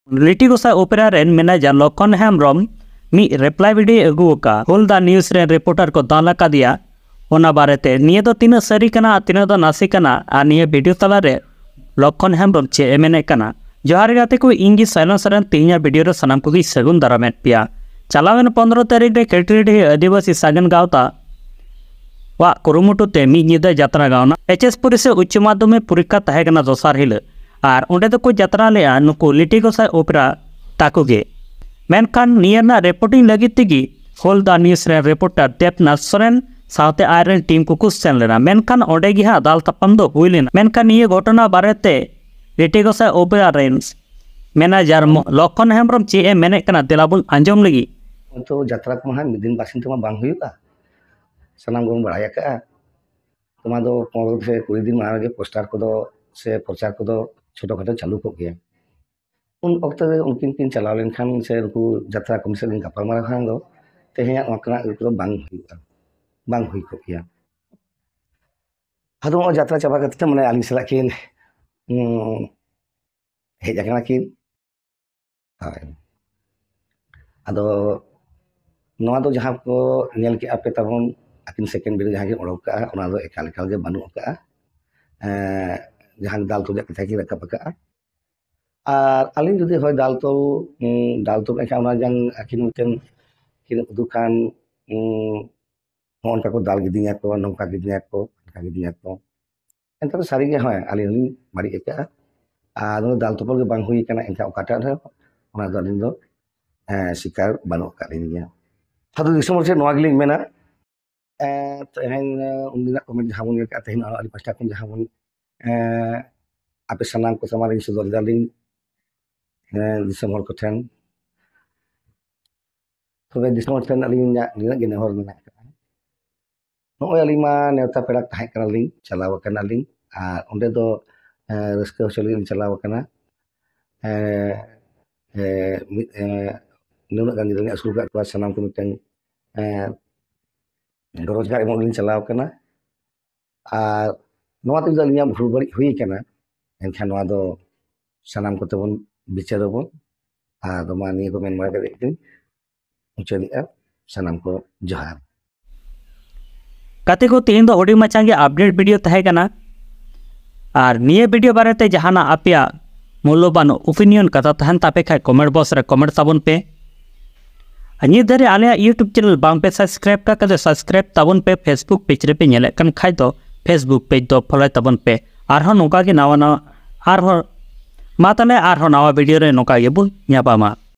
लिटी गोसाई ओपेरा रेन मैनेजर लक्षण हेम्ब्रम मी रिप्लाई वीडियो अगुका होलदा न्यूज़ रे रिपोर्टर को दाला का दिया ओना बारेते निये दो तीना सरी कना तीना दो नासी कना आ निये वीडियो तला रे लक्षण हेम्ब्रम चे एमेने कना जोहार गाते को इंगी साइलेंस रन तीना वीडियो रे सनाम को सगुन दारामेट पिया चलावेन 15 तारीख रे केटरी आदिवासी सागन गावता वा कुरुमुटुते मी निदा यात्रा गावना एचएस पुरी से उच्च माध्यमिक परीक्षा तहेकना दोसार हिल और ओंडे दो को यात्रा ले नुकु लिटी गोसाई ओपेरा ताकुगे मेनखान नियरना रिपोर्टिंग लगी तिगी होलदा न्यूज़ रे रिपोर्टर देवनाथ सोरेन साउते आयरन टीम को कुछ सेन लेना मेनखान ओंडे गी हा दाल तपम दो हुई लेना मेनखान निये घटना बारेते लिटी गोसाई ओपेरा रेन मैनेजर लक्षण हेम्ब्रम चे ए मेने कना दिलाबुन अंजम लगी तो यात्रा को हाँ मिदिन बासिन तो बांग हुआ सानाम गन बड़ा का तुम्हारा दो 15 से 20 दिन माना के पोस्टर को दो से प्रचार को दो छोटो खाटो चालू को गया उन वक्त उनकिन किन चलाव लेन खान से उनको यात्रा कमिशन लिंक गपाल मारा खान दो तेहेया वकना को बांग हुई को गया हदो यात्रा चाबा करते माने आलिंग सला किन हेज जाकना किन हाय अदो नवा दो जहाँ को नेल के आपे तबन आकिन सेकेंड बिल जहाँ के ओडोक का ओना दो एकाल एकाल के बानु का जहाँ दाल तो कथा की रखा पका और अलिंग जुदी होय दाल तो एका ओना जंग आकिन मिटन किन दुकान होन का को दाल गिदिया को नौका गिदिया को एंतर सारी के होय अलिंग मारी एका आ दाल तो के बांग हुई kana एका ओकाटा रे ओना दो अलिंग दो शिकार बानु का लिंग हादो दिसम से नवा गिलिंग मेना तेहेन उन्दिना कमेंट जहाँ बन का तेहेन आली पास्टा को जहाँ बन आपे सानाम को समारिंग सदर दालिंग दिसम हर को ठेन तबे दिसम ठेन अलिंग निना गे नेहर मेना का नोय अलिंग मा नेवता पेड़ा ताहे कना लिंग चलाव कना लिंग आर ओंडे दो रस्का होचलिंग चलाव कना नुना गान गिदनी असुल का सानाम को मिटन रोजगार एमन चलाव कना और नवा तो अलिया भूल बड़ी हुई कना एनखान नवा दो सानाम को तबन बिचारबन आ दमा नि को मेन मार के दिन मुचलिया सानाम को जोहार कते को तीन दो ओडी मचांगे अपडेट वीडियो तहे कना और निये वीडियो बारेते जहाना आपिया मूल्यवान ओपिनियन कथा तहन तापे खाय कमेंट बॉक्स रे कमेंट ताबन पे निये धरे आले यूट्यूब चैनल बांग पे सब्सक्राइब का कदे सब्सक्राइब ताबन पे फेसबुक पेज रे पे नेले कन खाय दो फेसबुक पेज दो फॉलो ताबन पे आरहो नोका के नावा आरहो मातले आरहो नावा वीडियो रे नोका ये बु न्यापामा।